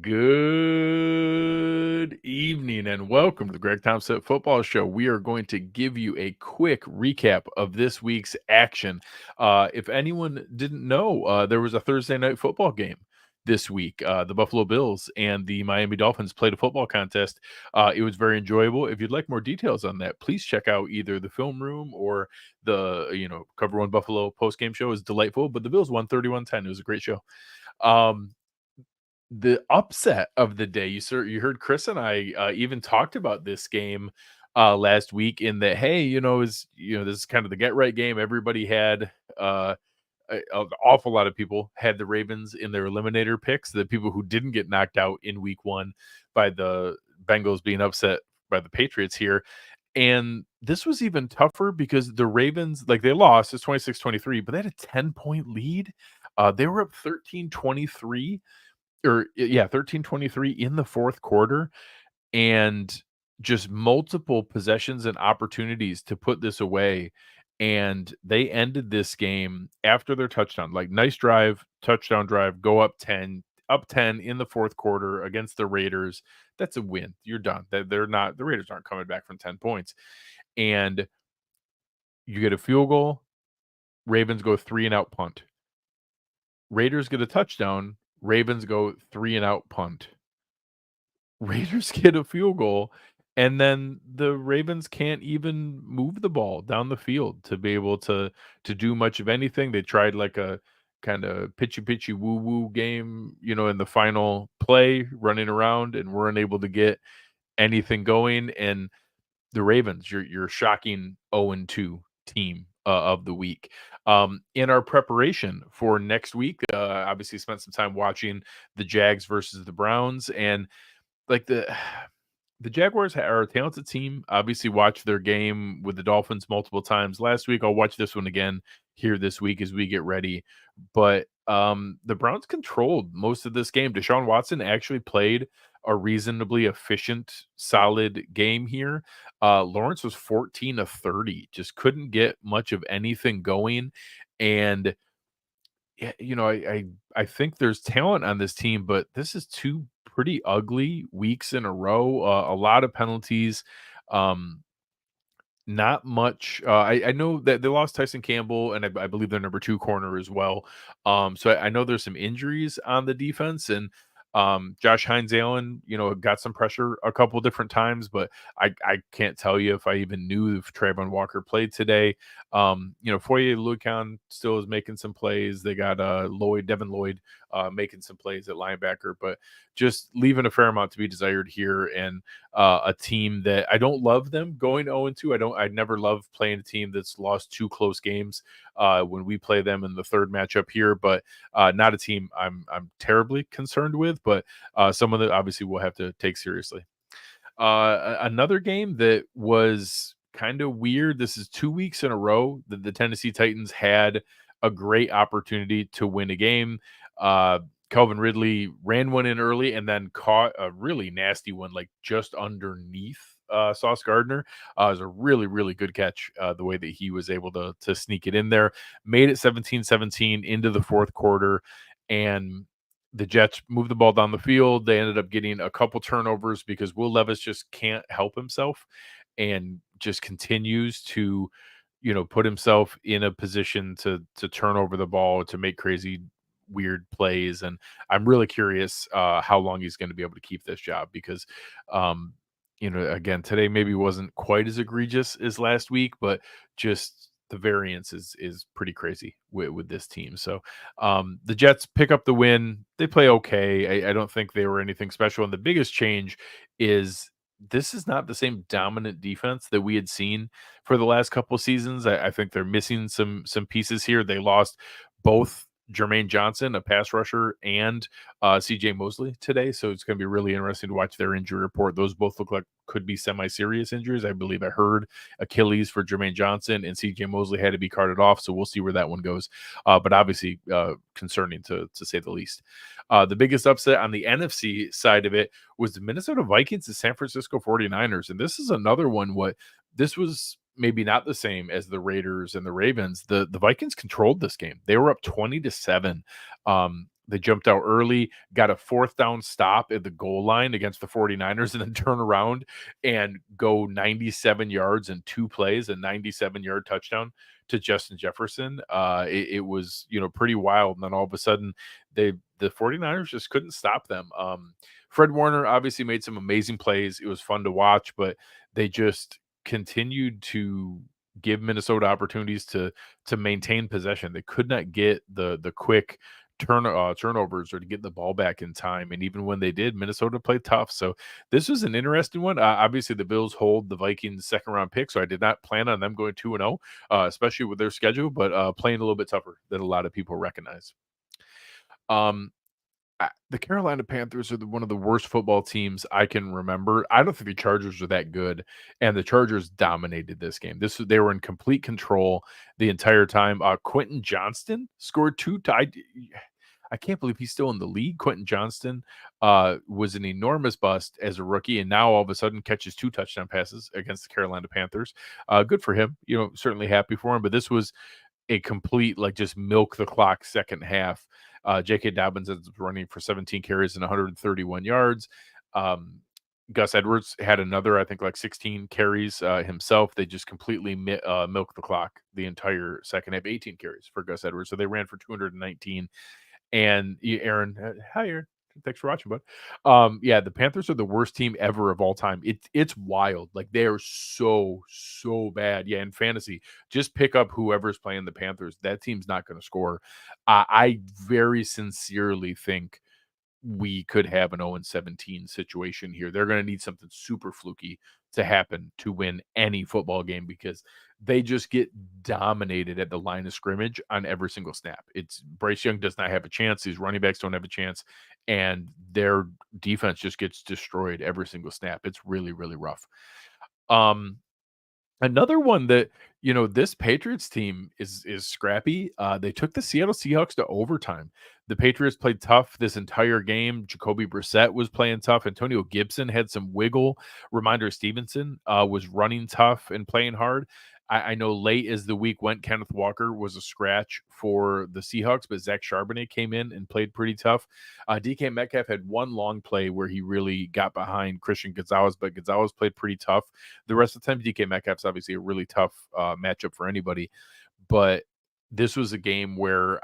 Good evening and welcome to the Greg Tompsett Football Show. We are going to give you a quick recap of this week's action. If anyone didn't know, there was a Thursday night football game this week. The Buffalo Bills and the Miami Dolphins played a football contest. It was very enjoyable. If you'd like more details on that, please check out either the film room or the Cover One Buffalo post game show. Is delightful, but the Bills won 31-10. It was a great show. The upset of the day, you heard Chris and I even talked about this game last week in that, hey, this is kind of the get right game. Everybody had an awful lot of people had the Ravens in their eliminator picks. The people who didn't get knocked out in week one by the Bengals being upset by the Patriots here. And this was even tougher because the Ravens, like, they lost, it's 26-23, but they had a 10-point lead. They were up 13-23 or yeah, 13-23 in the fourth quarter, and just multiple possessions and opportunities to put this away. And they ended this game after their touchdown. Like, nice drive, touchdown drive, go up 10 in the fourth quarter against the Raiders. That's a win. You're done. The Raiders aren't coming back from 10 points. And you get a field goal, Ravens go 3-and-out punt. Raiders get a touchdown, Ravens go 3-and-out punt. Raiders get a field goal, and then the Ravens can't even move the ball down the field to be able to do much of anything. They tried like a kind of pitchy woo woo game, in the final play, running around, and weren't able to get anything going. And the Ravens, your shocking 0-2 team of the week. In our preparation for next week, obviously spent some time watching the Jags versus the Browns, and like the Jaguars are a talented team. Obviously, watched their game with the Dolphins multiple times last week. I'll watch this one again here this week as we get ready. But the Browns controlled most of this game. Deshaun Watson actually played a reasonably efficient, solid game here. Lawrence was 14 of 30, just couldn't get much of anything going. And yeah, I think there's talent on this team, but this is two pretty ugly weeks in a row. A lot of penalties. Um, Not much. I know that they lost Tyson Campbell, and I believe their number two corner as well. So I know there's some injuries on the defense, and Josh Hines Allen, got some pressure a couple different times, but I can't tell you if I even knew if Trayvon Walker played today. Foye Lucan still is making some plays. They got Devin Lloyd making some plays at linebacker, but just leaving a fair amount to be desired here. And a team that I don't love them going 0-2. I never love playing a team that's lost two close games when we play them in the third matchup here, but not a team I'm terribly concerned with, but someone that obviously we'll have to take seriously. Another game that was kind of weird. This is 2 weeks in a row that the Tennessee Titans had a great opportunity to win a game. Calvin Ridley ran one in early and then caught a really nasty one, like just underneath Sauce Gardner. It was a really, really good catch, the way that he was able to sneak it in there. Made it 17-17 into the fourth quarter, and the Jets moved the ball down the field. They ended up getting a couple turnovers because Will Levis just can't help himself and just continues to, put himself in a position to turn over the ball, to make crazy weird plays. And I'm really curious how long he's going to be able to keep this job because again, today maybe wasn't quite as egregious as last week, but just the variance is pretty crazy with this team. So the Jets pick up the win. They play okay. I don't think they were anything special. And the biggest change is this is not the same dominant defense that we had seen for the last couple of seasons. I think they're missing some pieces here. They lost both Jermaine Johnson, a pass rusher, and CJ Mosley today. So it's going to be really interesting to watch their injury report. Those both look like could be semi-serious injuries. I believe I heard Achilles for Jermaine Johnson, and CJ Mosley had to be carted off. So we'll see where that one goes. But obviously concerning to say the least. The biggest upset on the NFC side of it was the Minnesota Vikings and San Francisco 49ers. And this is another one. This was maybe not the same as the Raiders and the Ravens. The Vikings controlled this game. They were up 20-7. They jumped out early, got a 4th down stop at the goal line against the 49ers, and then turn around and go 97 yards in 2 plays, a 97-yard touchdown to Justin Jefferson. It was, pretty wild, and then all of a sudden, the 49ers just couldn't stop them. Fred Warner obviously made some amazing plays. It was fun to watch, but they just continued to give Minnesota opportunities to maintain possession. They could not get the quick turnovers or to get the ball back in time. And even when they did, Minnesota played tough. So this was an interesting one. Obviously, the Bills hold the Vikings second round pick, so I did not plan on them going 2-0, especially with their schedule, but playing a little bit tougher than a lot of people recognize. Um, the Carolina Panthers are one of the worst football teams I can remember. I don't think the Chargers are that good, and the Chargers dominated this game. They were in complete control the entire time. Quentin Johnston scored two. I can't believe he's still in the league. Quentin Johnston was an enormous bust as a rookie, and now all of a sudden catches 2 touchdown passes against the Carolina Panthers. Good for him. Certainly happy for him. But this was a complete, like, just milk the clock second half. J.K. Dobbins ends up running for 17 carries and 131 yards. Gus Edwards had another, I think, like 16 carries himself. They just completely milked the clock the entire second half. 18 carries for Gus Edwards. So they ran for 219. And Aaron, hi, Aaron. Thanks for watching, bud. Yeah, the Panthers are the worst team ever of all time. It's wild. Like, they are so bad. Yeah, in fantasy, just pick up whoever's playing the Panthers. That team's not going to score. I very sincerely think we could have an 0-17 situation here. They're going to need something super fluky to happen to win any football game because they just get dominated at the line of scrimmage on every single snap. It's Bryce Young does not have a chance. These running backs don't have a chance, and their defense just gets destroyed every single snap. It's really, really rough. Another one that, this Patriots team is scrappy. They took the Seattle Seahawks to overtime. The Patriots played tough this entire game. Jacoby Brissett was playing tough. Antonio Gibson had some wiggle. Reminder Stevenson was running tough and playing hard. I know late as the week went, Kenneth Walker was a scratch for the Seahawks, but Zach Charbonnet came in and played pretty tough. DK Metcalf had one long play where he really got behind Christian Gonzalez, but Gonzalez played pretty tough. The rest of the time, DK Metcalf's obviously a really tough matchup for anybody. But this was a game where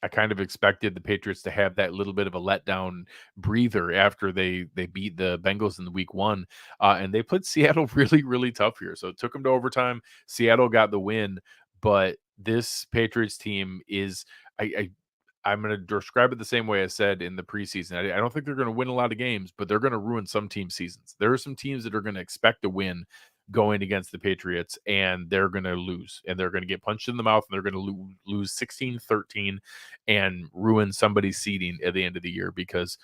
I kind of expected the Patriots to have that little bit of a letdown breather after they beat the Bengals in the week 1, and they played Seattle really, really tough here. So it took them to overtime. Seattle got the win, but this Patriots team is I'm going to describe it the same way I said in the preseason. I don't think they're going to win a lot of games, but they're going to ruin some team seasons. There are some teams that are going to expect to win going against the Patriots, and they're going to lose, and they're going to get punched in the mouth, and they're going to lose 16-13 and ruin somebody's seeding at the end of the year because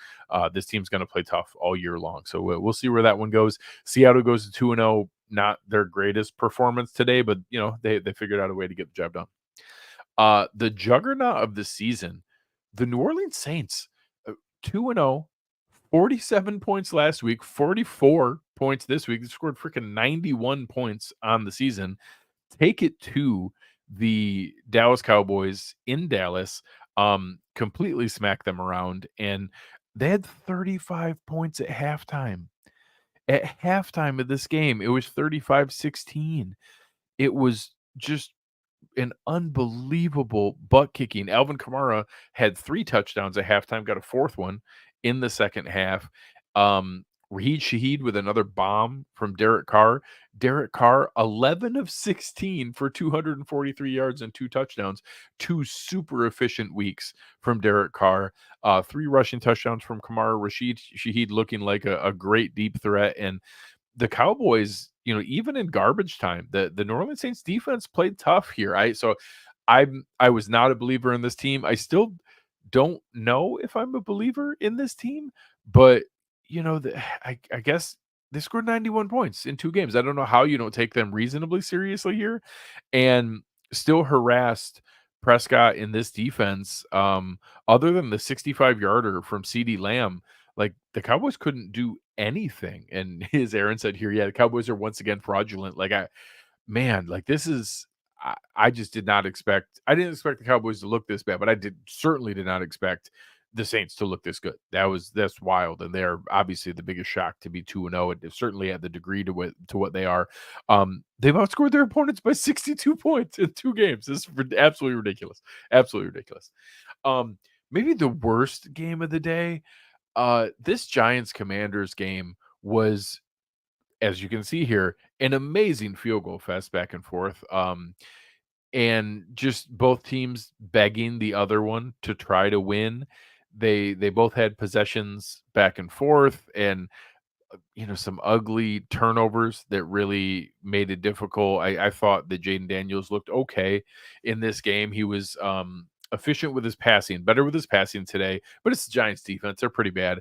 this team's going to play tough all year long. So we'll see where that one goes. Seattle goes to 2-0, not their greatest performance today, but they figured out a way to get the job done. The juggernaut of the season, the New Orleans Saints, 2-0, 47 points last week, 44 points this week. They scored freaking 91 points on the season. Take it to the Dallas Cowboys in Dallas, completely smack them around, and they had 35 points at halftime. At halftime of this game, it was 35-16. It was just an unbelievable butt kicking. Alvin Kamara had 3 touchdowns at halftime, got a 4th one in the second half. Raheed Shaheed with another bomb from Derek Carr. Derek Carr, 11 of 16 for 243 yards and 2 touchdowns. 2 super efficient weeks from Derek Carr. 3 rushing touchdowns from Kamara. Rashid Shaheed looking like a great deep threat. And the Cowboys, even in garbage time, the New Orleans Saints defense played tough here. I was not a believer in this team. I still don't know if I'm a believer in this team, but I guess they scored 91 points in 2 games. I don't know how you don't take them reasonably seriously here and still harassed Prescott in this defense. Other than the 65-yarder from CeeDee Lamb, like, the Cowboys couldn't do anything. And as Aaron said here, yeah, the Cowboys are once again fraudulent. Like, man, like, this is I just did not expect. I didn't expect the Cowboys to look this bad, but I certainly did not expect the Saints to look this good. That's wild, and they're obviously the biggest shock to be 2-0, and certainly at the degree to what they are. They've outscored their opponents by 62 points in 2 games. This is absolutely ridiculous. Absolutely ridiculous. Um, Maybe the worst game of the day, this Giants Commanders game was, as you can see here, an amazing field goal fest back and forth. And just both teams begging the other one to try to win. They both had possessions back and forth, and some ugly turnovers that really made it difficult. I thought that Jaden Daniels looked okay in this game. He was efficient with his passing, better with his passing today, but it's the Giants defense. They're pretty bad.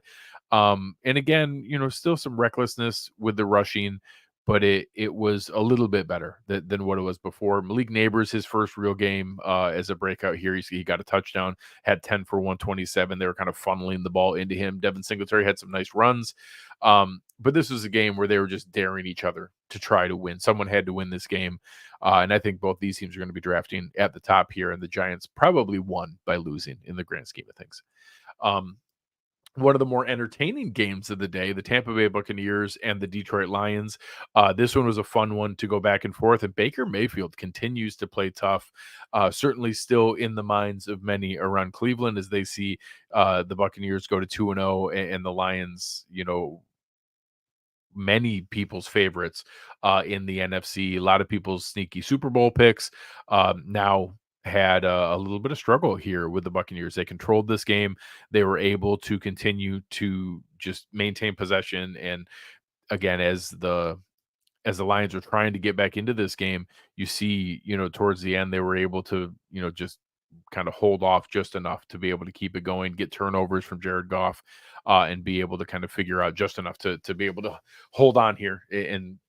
And again, still some recklessness with the rushing, but it was a little bit better than what it was before. Malik Neighbors, his first real game as a breakout here. He got a touchdown, had 10 for 127. They were kind of funneling the ball into him. Devin Singletary had some nice runs. But this was a game where they were just daring each other to try to win. Someone had to win this game. And I think both these teams are going to be drafting at the top here, and the Giants probably won by losing in the grand scheme of things. One of the more entertaining games of the day, the Tampa Bay Buccaneers and the Detroit Lions. This one was a fun one to go back and forth, and Baker Mayfield continues to play tough, certainly still in the minds of many around Cleveland as they see the Buccaneers go to 2-0 and the Lions, many people's favorites in the NFC. A lot of people's sneaky Super Bowl picks now had a little bit of struggle here with the Buccaneers. They controlled this game. They were able to continue to just maintain possession. And again, as the Lions are trying to get back into this game, you see, towards the end, they were able to, just kind of hold off just enough to be able to keep it going, get turnovers from Jared Goff, and be able to kind of figure out just enough to be able to hold on here and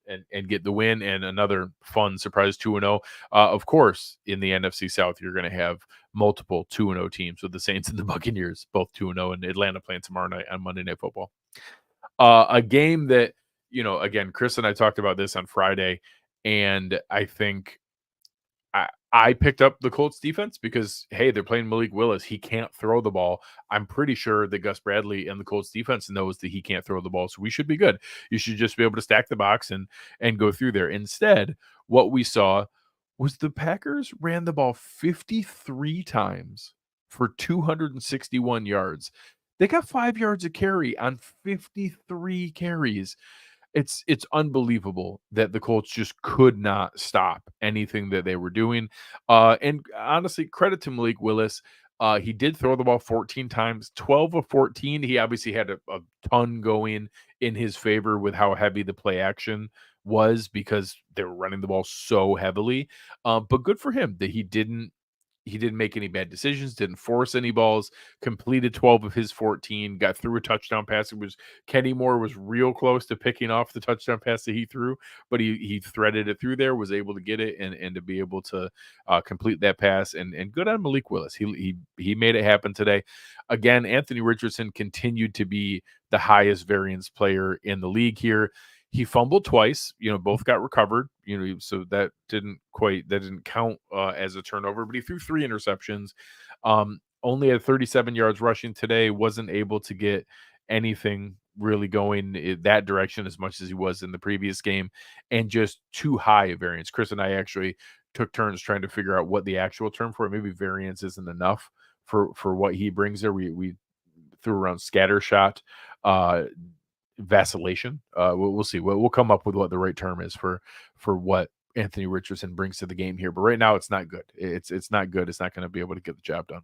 get the win. And another fun surprise 2-0. Of course, in the NFC South, you're going to have multiple 2-0 teams with the Saints and the Buccaneers, both 2-0, and Atlanta playing tomorrow night on Monday Night Football. A game that, again, Chris and I talked about this on Friday, and I think I picked up the Colts defense because, hey, they're playing Malik Willis. He can't throw the ball. I'm pretty sure that Gus Bradley and the Colts defense knows that he can't throw the ball, so we should be good. You should just be able to stack the box and go through there. Instead, what we saw was the Packers ran the ball 53 times for 261 yards. They got 5 yards a carry on 53 carries. It's unbelievable that the Colts just could not stop anything that they were doing. And honestly, credit to Malik Willis. He did throw the ball 14 times, 12 of 14. He obviously had a ton going in his favor with how heavy the play action was because they were running the ball so heavily. But good for him that he didn't make any bad decisions, didn't force any balls, completed 12 of his 14, got through a touchdown pass. Kenny Moore was real close to picking off the touchdown pass that he threw, but he threaded it through there, was able to get it and to be able to complete that pass. And good on Malik Willis. He made it happen today. Again, Anthony Richardson continued to be the highest variance player in the league here. He fumbled twice, both got recovered, so that didn't count as a turnover, but he threw 3 interceptions. Only had 37 yards rushing today, wasn't able to get anything really going in that direction as much as he was in the previous game, and just too high a variance. Chris and I actually took turns trying to figure out what the actual term for it. Maybe variance isn't enough for what he brings there. We threw around scattershot, vacillation. We'll see. We'll come up with what the right term is for what Anthony Richardson brings to the game here. But right now, it's not good. It's not good. It's not going to be able to get the job done.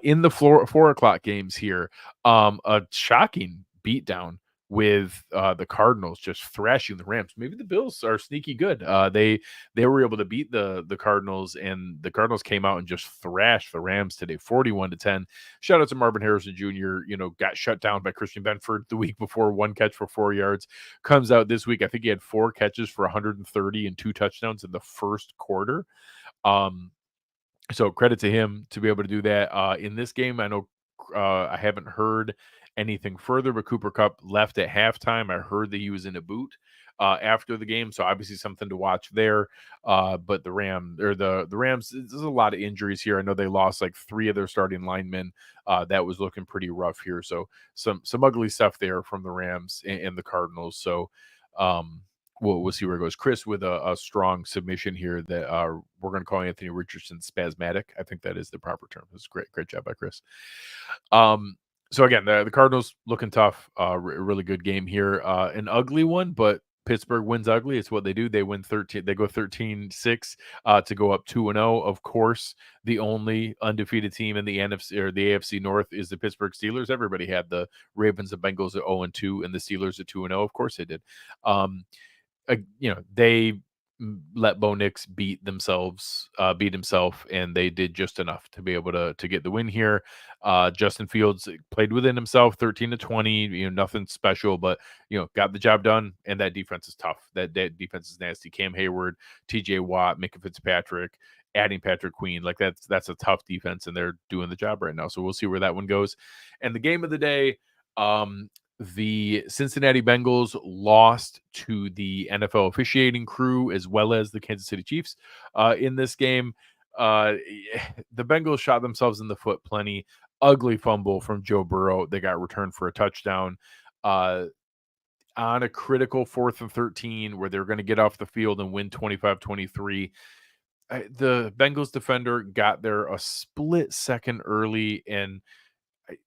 In the 4 o'clock games here, a shocking beatdown with the Cardinals just thrashing the Rams. Maybe the Bills are sneaky good. They were able to beat the Cardinals, and the Cardinals came out and just thrashed the Rams today, 41-10. Shout out to Marvin Harrison Jr. Got shut down by Christian Benford the week before, 1 catch for 4 yards. Comes out this week, I think he had 4 catches for 130 and 2 touchdowns in the first quarter. So credit to him to be able to do that. In this game, I know I haven't heard anything further, but Cooper Kupp left at halftime. I heard that he was in a boot. after the game. So obviously something to watch there. But the Rams, there's a lot of injuries here. I know they lost like three of their starting linemen. That was looking pretty rough here. So some ugly stuff there from the Rams and the Cardinals. So we'll see where it goes. Chris with a strong submission here that we're going to call Anthony Richardson spasmatic. I think that is the proper term. That's great job by Chris. So again, the Cardinals looking tough. Really good game here. An ugly one, but Pittsburgh wins ugly. It's what they do. They win 13. They go 13-6 to go up 2-0. Of course, the only undefeated team in the NFC or the AFC North is the Pittsburgh Steelers. Everybody had the Ravens and Bengals at 0-2 and the Steelers at 2-0. Of course they did. They let Bo Nix beat himself, and they did just enough to be able to get the win here. Justin Fields played within himself, 13-20. Nothing special, but got the job done. And that defense is tough. That defense is nasty. Cam Hayward, T.J. Watt, Minka Fitzpatrick, adding Patrick Queen, like that's a tough defense, and they're doing the job right now. So we'll see where that one goes. And the game of the day. The Cincinnati Bengals lost to the NFL officiating crew as well as the Kansas City Chiefs in this game. The Bengals shot themselves in the foot plenty. Ugly fumble from Joe Burrow. They got returned for a touchdown on a critical 4th and 13 where they're going to get off the field and win 25-23. The Bengals defender got there a split second early, and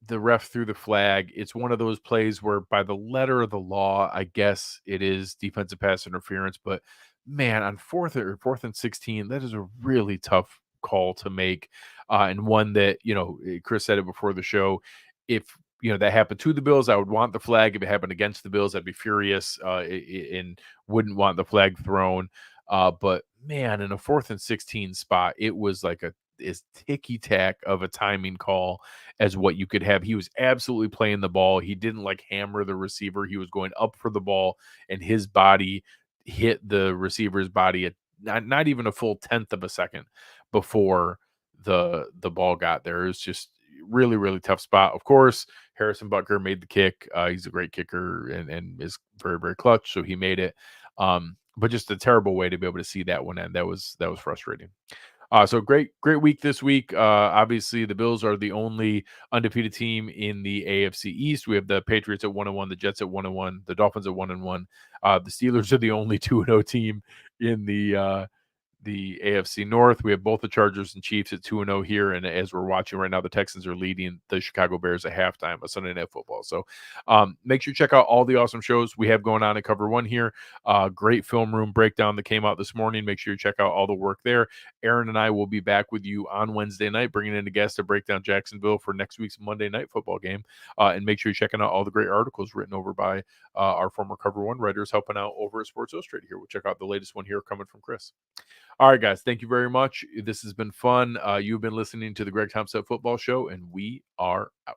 the ref threw the flag. It's one of those plays where by the letter of the law, I guess it is defensive pass interference, but man, on 4th and 16, that is a really tough call to make. And one that, Chris said it before the show. If, that happened to the Bills, I would want the flag. If it happened against the Bills, I'd be furious and wouldn't want the flag thrown. But man, in a 4th and 16 spot, it was like as ticky-tack of a timing call as what you could have. He was absolutely playing the ball. He didn't hammer the receiver. He was going up for the ball, and his body hit the receiver's body at not even a full 10th of a second before the ball got there. It was just really, really tough spot. Of course, Harrison Butker made the kick. He's a great kicker and is very, very clutch, so he made it. But just a terrible way to be able to see that one end. That was frustrating. So great week this week. Obviously, the Bills are the only undefeated team in the AFC East. We have the Patriots at 1-1, the Jets at 1-1, the Dolphins at 1-1. The Steelers are the only 2-0 team in the AFC North. We have both the Chargers and Chiefs at 2-0 here. And as we're watching right now, the Texans are leading the Chicago Bears at halftime of Sunday Night Football. So make sure you check out all the awesome shows we have going on at Cover One here. Great film room breakdown that came out this morning. Make sure you check out all the work there. Aaron and I will be back with you on Wednesday night, bringing in a guest to break down Jacksonville for next week's Monday Night Football game. And make sure you're checking out all the great articles written over by our former Cover One writers helping out over at Sports Illustrated here. We'll check out the latest one here coming from Chris. All right, guys, thank you very much. This has been fun. You've been listening to the Greg Tompsett Football Show, and we are out.